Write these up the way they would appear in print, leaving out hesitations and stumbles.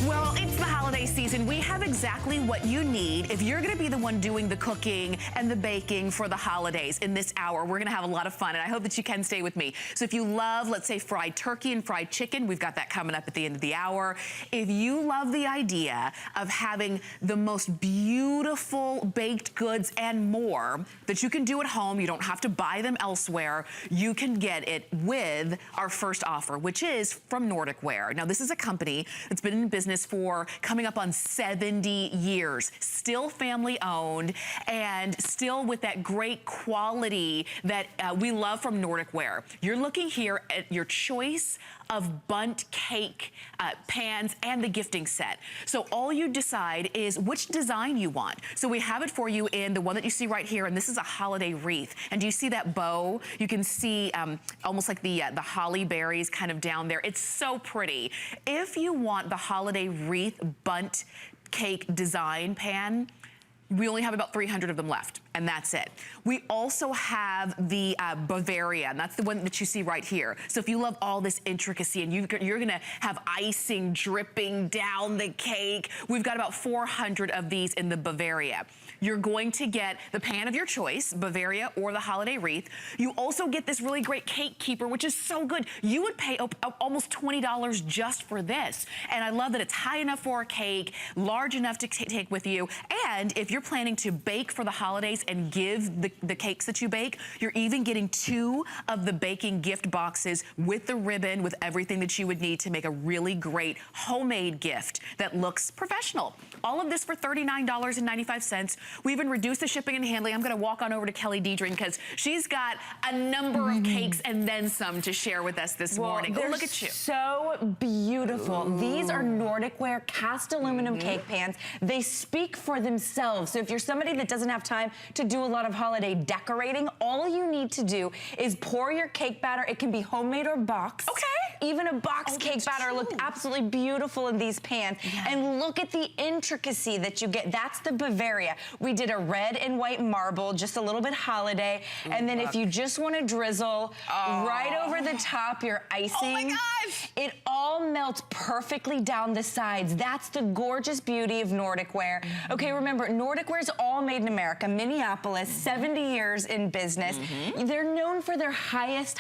Well, it's the holiday season. We have exactly what you need if you're going to be the one doing the cooking and the baking for the holidays in this hour. We're going to have a lot of fun, and I hope that you can stay with me. So if you love, let's say, fried turkey and fried chicken, we've got that coming up at the end of the hour. If you love the idea of having the most beautiful baked goods and more that you can do at home, you don't have to buy them elsewhere, you can get it with our first offer, which is from Nordic Ware. Now, this is a company that's been in business for coming up on 70 years, still family owned and still with that great quality that we love from Nordic Ware. You're looking here at your choice of Bundt cake pans and the gifting set. So all you decide is which design you want. So we have it for you in the one that you see right here, and this is a holiday wreath. And do you see that bow? You can see almost like the holly berries kind of down there. It's so pretty. If you want the holiday wreath Bundt cake design pan, we only have about 300 of them left, and that's it. We also have the Bavaria, and that's the one that you see right here. So if you love all this intricacy and you're gonna have icing dripping down the cake, we've got about 400 of these in the Bavaria. You're going to get the pan of your choice, Bavaria or the holiday wreath. You also get this really great cake keeper, which is so good. You would pay almost $20 just for this. And I love that it's high enough for a cake, large enough to take with you. And if you're planning to bake for the holidays and give the cakes that you bake, you're even getting 2 of the baking gift boxes with the ribbon, with everything that you would need to make a really great homemade gift that looks professional. All of this for $39.95. We even reduced the shipping and handling. I'm gonna walk on over to Kelly Dedring because she's got a number of cakes and then some to share with us this morning. Oh, look at you. So beautiful. Ooh. These are Nordic Ware cast aluminum cake pans. They speak for themselves. So if you're somebody that doesn't have time to do a lot of holiday decorating, all you need to do is pour your cake batter. It can be homemade or boxed. Okay. Even a boxed cake batter looked absolutely beautiful in these pans. Yeah. And look at the intricacy that you get. That's the Bavaria. We did a red and white marble, just a little bit holiday. Ooh, and then if you just want to drizzle right over the top your icing. Oh my gosh! It all melts perfectly down the sides. That's the gorgeous beauty of Nordic Ware. Okay, remember, Nordic Ware is all made in America, Minneapolis, 70 years in business. They're known for their highest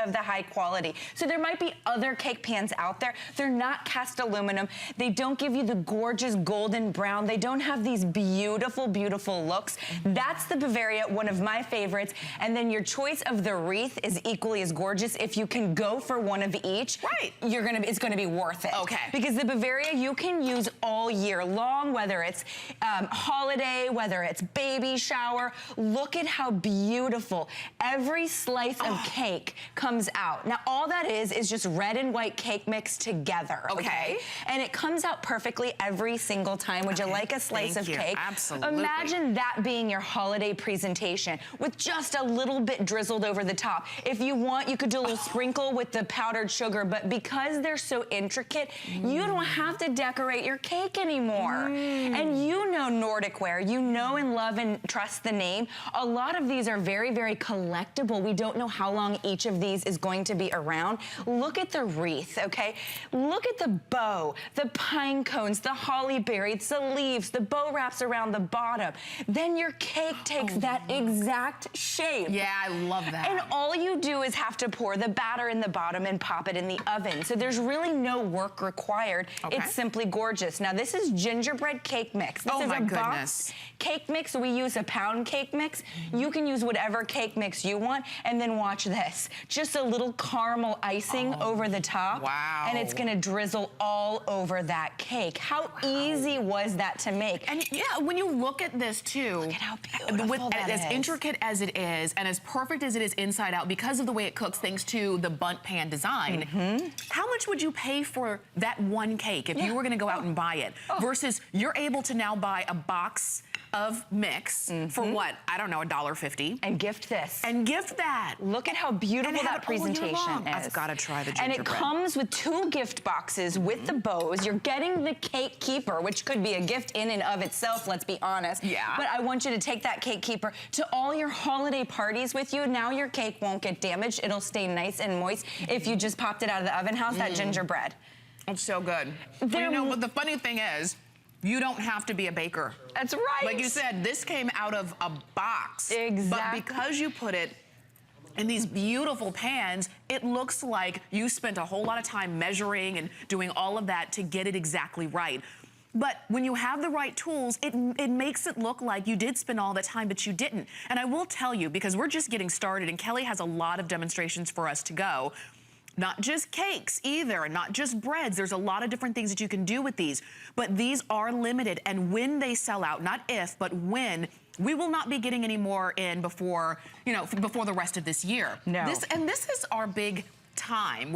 of the high quality. So there might be other cake pans out there. They're not cast aluminum. They don't give you the gorgeous golden brown. They don't have these beautiful, beautiful looks. That's the Bavaria, one of my favorites. And then your choice of the wreath is equally as gorgeous. If you can go for one of each, it's gonna be worth it. Okay. Because the Bavaria you can use all year long, whether it's holiday, whether it's baby shower. Look at how beautiful every slice of cake comes out. Now all that is just red and white cake mixed together. Okay. And it comes out perfectly every single time. Would you like a slice of cake? Absolutely. Imagine that being your holiday presentation with just a little bit drizzled over the top. If you want, you could do a little sprinkle with the powdered sugar, but because they're so intricate, you don't have to decorate your cake anymore. And you know Nordic Ware, you know and love and trust the name. A lot of these are very, very collectible. We don't know how long each of these is going to be around. Look at the wreath, okay? Look at the bow, the pine cones, the holly berries, the leaves, the bow wraps around the bottom. Then your cake takes that exact shape. Yeah, I love that. And all you do is have to pour the batter in the bottom and pop it in the oven. So there's really no work required. It's simply gorgeous. Now this is gingerbread cake mix. This is a box cake mix. We use a pound cake mix. You can use whatever cake mix you want. And then watch this. Just a little caramel icing over the top. Wow. And it's gonna drizzle all over that cake. How easy was that to make? And yeah, when you look at this too, look at how beautiful that is. As intricate as it is and as perfect as it is inside out because of the way it cooks thanks to the Bundt pan design, how much would you pay for that one cake if you were gonna go out and buy it versus you're able to now buy a box of mix for what? I don't know, $1.50. And gift this. And gift that. Look at how beautiful that presentation is. I've got to try the gingerbread. And it comes with 2 gift boxes with the bows. You're getting the cake keeper, which could be a gift in and of itself, let's be honest. Yeah. But I want you to take that cake keeper to all your holiday parties with you. Now your cake won't get damaged. It'll stay nice and moist if you just popped it out of the oven. How's that gingerbread? It's so good. Well, you know, but the funny thing is, you don't have to be a baker. That's right. Like you said, this came out of a box. Exactly. But because you put it in these beautiful pans, it looks like you spent a whole lot of time measuring and doing all of that to get it exactly right. But when you have the right tools, it makes it look like you did spend all that time, but you didn't. And I will tell you, because we're just getting started and Kelly has a lot of demonstrations for us to go, not just cakes either, and not just breads. There's a lot of different things that you can do with these, but these are limited. And when they sell out, not if, but when, we will not be getting any more in before, you know, before the rest of this year. No. This is our big time.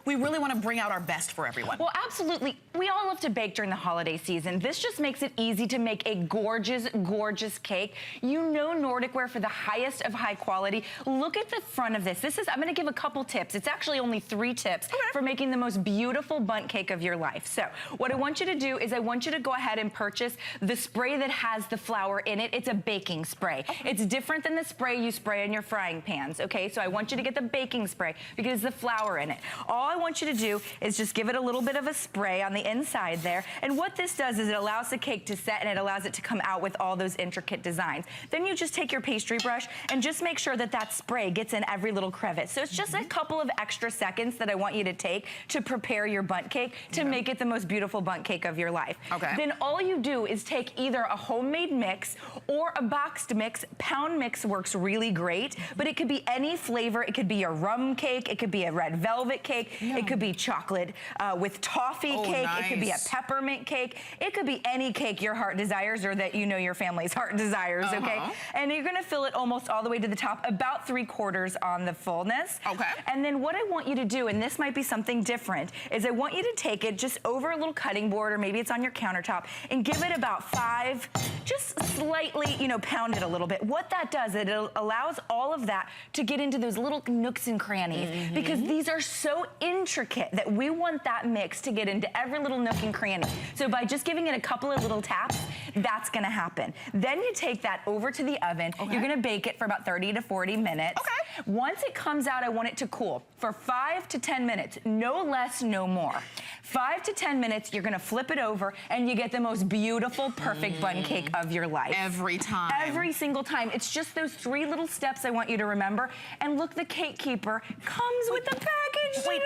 We really want to bring out our best for everyone. Well, absolutely. We all love to bake during the holiday season. This just makes it easy to make a gorgeous, gorgeous cake. You know Nordic Ware for the highest of high quality. Look at the front of this. I'm going to give a couple tips. It's actually only 3 tips for making the most beautiful bundt cake of your life. So what I want you to do is I want you to go ahead and purchase the spray that has the flour in it. It's a baking spray. It's different than the spray you spray in your frying pans, okay? So I want you to get the baking spray because the flour in it. All I want you to do is just give it a little bit of a spray on the inside there. And what this does is it allows the cake to set and it allows it to come out with all those intricate designs. Then you just take your pastry brush and just make sure that that spray gets in every little crevice. So it's just a couple of extra seconds that I want you to take to prepare your bundt cake to make it the most beautiful bundt cake of your life. Okay. Then all you do is take either a homemade mix or a boxed mix. Pound mix works really great, but it could be any flavor. It could be a rum cake. It could be a red velvet cake. It could be chocolate with toffee cake. Nice. It could be a peppermint cake. It could be any cake your heart desires or that you know your family's heart desires, okay? And you're gonna fill it almost all the way to the top, about 3/4 on the fullness. Okay. And then what I want you to do, and this might be something different, is I want you to take it just over a little cutting board, or maybe it's on your countertop, and give it about 5, just slightly, you know, pound it a little bit. What that does, it allows all of that to get into those little nooks and crannies, because these are so intricate that we want that mix to get into every little nook and cranny. So by just giving it a couple of little taps, that's gonna happen. Then you take that over to the oven. You're gonna bake it for about 30 to 40 minutes. Once it comes out, I want it to cool for 5 to 10 minutes, no less, no more. 5 to 10 minutes, you're gonna flip it over and you get the most beautiful, perfect bundt cake of your life. Every time. Every single time. It's just those 3 little steps I want you to remember. And look, the cake keeper comes with the package today.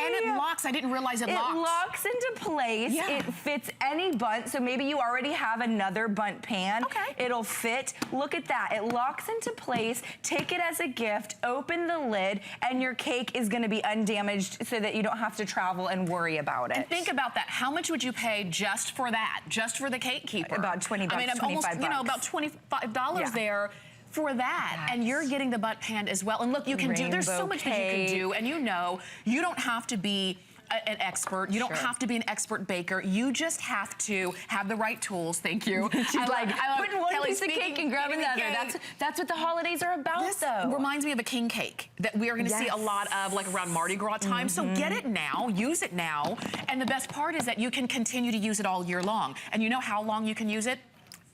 And it locks. I didn't realize it locks. It locks into place. Yeah. It fits any bundt. So maybe you already have another bundt pan. It'll fit. Look at that. It locks into place. Take it as a gift. Open the lid, and your cake is going to be undamaged so that you don't have to travel and worry about it. And think about that. How much would you pay just for that? Just for the cake keeper? About 20 bucks, I mean, 25 almost, you know, about $25 there for that. And you're getting the bundt pan as well. And look, you can do, there's so much that you can do. And you know, you don't have to be an expert. You don't have to be an expert baker. You just have to have the right tools. Thank you. She's like putting one piece of cake and grabbing the other. That's what the holidays are about, though. Reminds me of a king cake that we are going to see a lot of, like around Mardi Gras time. So get it now, use it now. And the best part is that you can continue to use it all year long. And you know how long you can use it?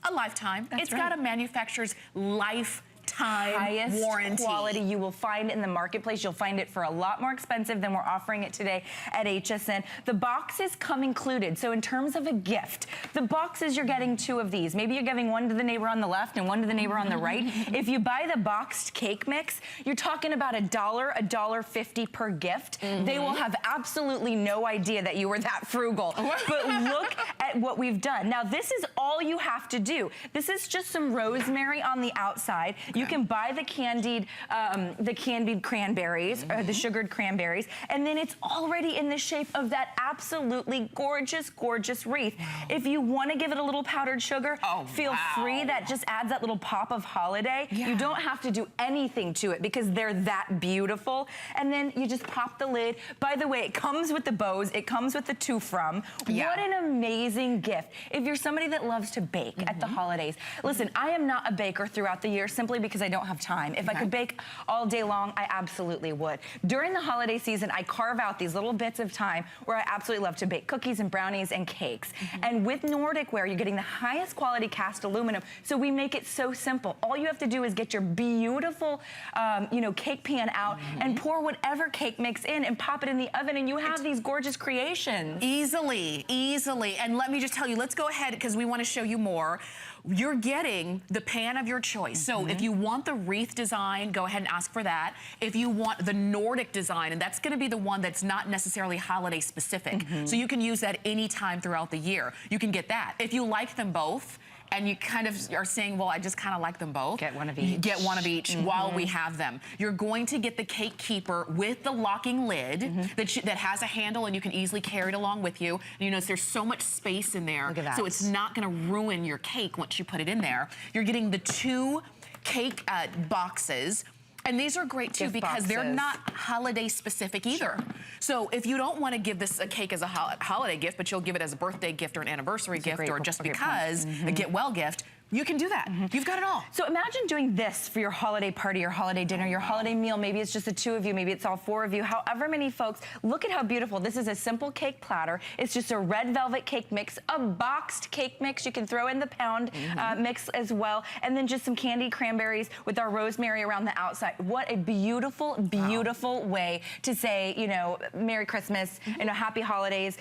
A lifetime. It's got a manufacturer's lifetime highest warranty. Quality you will find in the marketplace. You'll find it for a lot more expensive than we're offering it today at HSN. The boxes come included. So in terms of a gift, the boxes, you're getting 2 of these. Maybe you're giving one to the neighbor on the left and one to the neighbor on the right. If you buy the boxed cake mix, you're talking about $1, $1.50 per gift. They will have absolutely no idea that you were that frugal. But look at what we've done. Now, this is all you have to do. This is just some rosemary on the outside. You can buy the candied cranberries, or the sugared cranberries, and then it's already in the shape of that absolutely gorgeous, gorgeous wreath. If you want to give it a little powdered sugar, feel free. That just adds that little pop of holiday. You don't have to do anything to it because they're that beautiful. And then you just pop the lid. By the way, it comes with the bows. It comes with the to from. What an amazing amazing gift. If you're somebody that loves to bake at the holidays, listen, I am not a baker throughout the year simply because I don't have time. If I could bake all day long, I absolutely would. During the holiday season, I carve out these little bits of time where I absolutely love to bake cookies and brownies and cakes. And with Nordic Ware, you're getting the highest quality cast aluminum, so we make it so simple. All you have to do is get your beautiful, you know, cake pan out and pour whatever cake mix in and pop it in the oven, and you have these gorgeous creations. Easily, easily. And let me just tell you, let's go ahead because we want to show you more. You're getting the pan of your choice. So if you want the wreath design, go ahead and ask for that. If you want the Nordic design, and that's going to be the one that's not necessarily holiday specific. So you can use that anytime throughout the year. You can get that. If you like them both, and you kind of are saying, well, I just kind of like them both. Get one of each. Get one of each while we have them. You're going to get the cake keeper with the locking lid that has a handle, and you can easily carry it along with you. And you notice there's so much space in there. Look at that. So it's not going to ruin your cake once you put it in there. You're getting the 2 cake boxes. And these are great too because they're not holiday specific either. So if you don't want to give this a cake as a holiday gift, but you'll give it as a birthday gift or an anniversary gift or just because a get well gift, you can do that. You've got it all. So imagine doing this for your holiday party, your holiday dinner, your holiday meal. Maybe it's just the 2 of you, maybe it's all 4 of you, however many folks. Look at how beautiful. This is a simple cake platter. It's just a red velvet cake mix, a boxed cake mix. You can throw in the pound mix as well, and then just some candied cranberries with our rosemary around the outside. What a beautiful, beautiful way to say, you know, Merry Christmas, you know, Happy Holidays.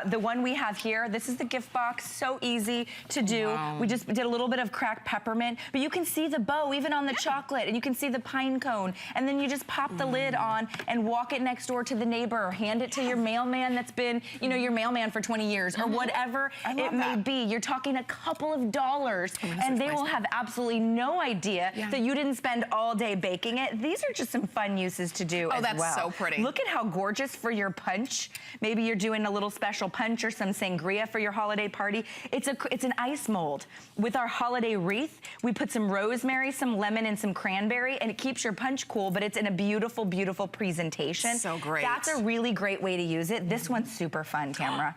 The one we have here, this is the gift box. So easy to do. We just did a little bit of cracked peppermint, but you can see the bow even on the chocolate, and you can see the pine cone, and then you just pop the lid on and walk it next door to the neighbor, or hand it to your mailman that's been, you know, your mailman for 20 years, or whatever it may be. You're talking a couple of dollars, and they will have absolutely no idea that you didn't spend all day baking it. These are just some fun uses to do as well. Oh, that's so pretty. Look at how gorgeous for your punch. Maybe you're doing a little special punch or some sangria for your holiday party. It's an ice mold. With our holiday wreath, we put some rosemary, some lemon, and some cranberry, and it keeps your punch cool, but it's in a beautiful, beautiful presentation. So great. That's a really great way to use it. This one's super fun, Tamara.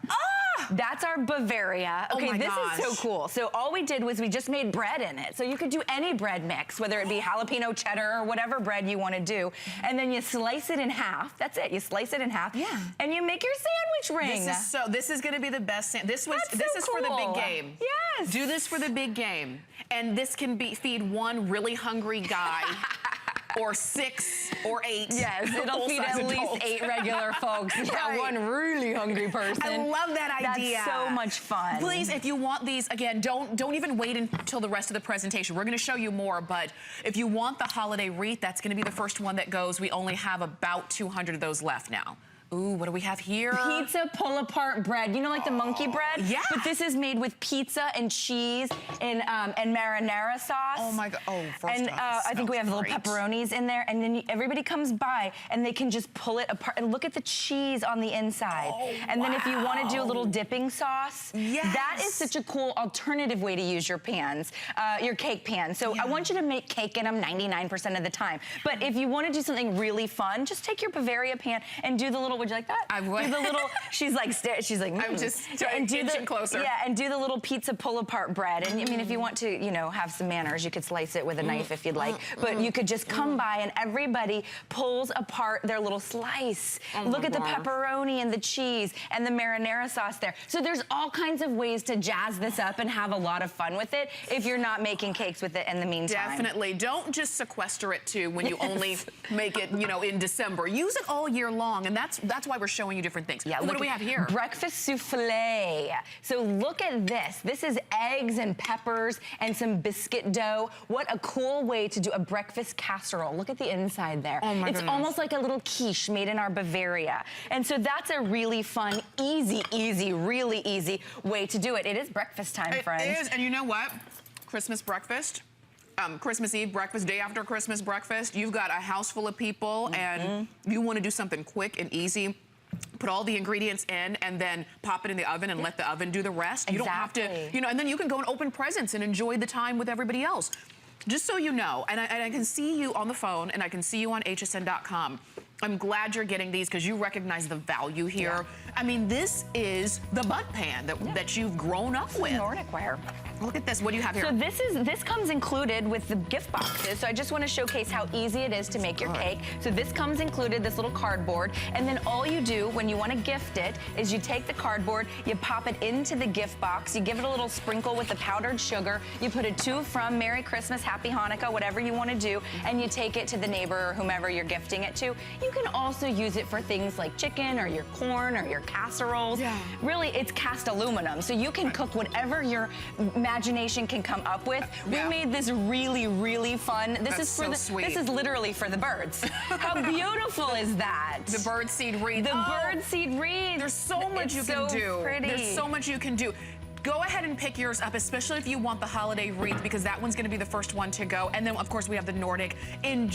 That's our Bavaria. Okay, this is so cool. So all we did was we just made bread in it. So you could do any bread mix, whether it be jalapeno cheddar or whatever bread you want to do. And then you slice it in half. That's it. You slice it in half. Yeah. And you make your sandwich ring. This is going to be the best. This is for the big game. Yes. Do this for the big game. And this can feed one really hungry guy. Or 6 or 8. Yes, it'll feed at least 8 regular folks. Yeah, one really hungry person. I love that idea. That's so much fun. Please, if you want these, again, don't even wait until the rest of the presentation. We're going to show you more, but if you want the holiday wreath, that's going to be the first one that goes. We only have about 200 of those left now. Ooh, what do we have here? Pizza pull-apart bread. You know, like the monkey bread? Yeah. But this is made with pizza and cheese and marinara sauce. Oh my God. Oh, first and off, I think we have little pepperonis in there. And then everybody comes by and they can just pull it apart. And look at the cheese on the inside. Oh, and then if you want to do a little dipping sauce, that is such a cool alternative way to use your pans, your cake pan. So I want you to make cake in them 99% of the time. But if you want to do something really fun, just take your Bavaria pan and do the little, would you like that? I would. Do the little, she's like, I'm just inching closer. Yeah, and do the little pizza pull-apart bread. And I mean, if you want to, you know, have some manners, you could slice it with a knife if you'd like. But you could just come by and everybody pulls apart their little slice. Look at the pepperoni and the cheese and the marinara sauce there. So there's all kinds of ways to jazz this up and have a lot of fun with it if you're not making cakes with it in the meantime. Definitely. Don't just sequester it too when you only make it, you know, in December. Use it all year long, and that's why we're showing you different things. Yeah, what do we have here? Breakfast souffle. So look at this. This is eggs and peppers and some biscuit dough. What a cool way to do a breakfast casserole. Look at the inside there. Oh my goodness. It's almost like a little quiche made in our Bavaria. And so that's a really fun, really easy way to do it. It is breakfast time, friends. It is, and you know what? Christmas breakfast. Christmas Eve breakfast, day after Christmas breakfast, you've got a house full of people and you want to do something quick and easy. Put all the ingredients in and then pop it in the oven and let the oven do the rest. You don't have to, you know, and then you can go and open presents and enjoy the time with everybody else. Just so you know, and I can see you on the phone and I can see you on hsn.com. I'm glad you're getting these because you recognize the value here. I mean, this is the Bundt pan that you've grown up with. Nordic Ware. Look at this. What do you have here? So this comes included with the gift boxes. So I just want to showcase how easy it is to make your cake. So this comes included, this little cardboard, and then all you do when you want to gift it is you take the cardboard, you pop it into the gift box, you give it a little sprinkle with the powdered sugar, you put a to from Merry Christmas, Happy Hanukkah, whatever you want to do, and you take it to the neighbor or whomever you're gifting it to. You can also use it for things like chicken or your corn or your casseroles. Yeah. Really, it's cast aluminum, so you can cook whatever your imagination can come up with. We made this really, really fun. This is for this is literally for the birds. How beautiful is that? The bird seed wreath. The bird seed wreath. There's so much you can do. Pretty. There's so much you can do. Go ahead and pick yours up, especially if you want the holiday wreath, because that one's going to be the first one to go. And then, of course, we have the Nordic. Enjoy.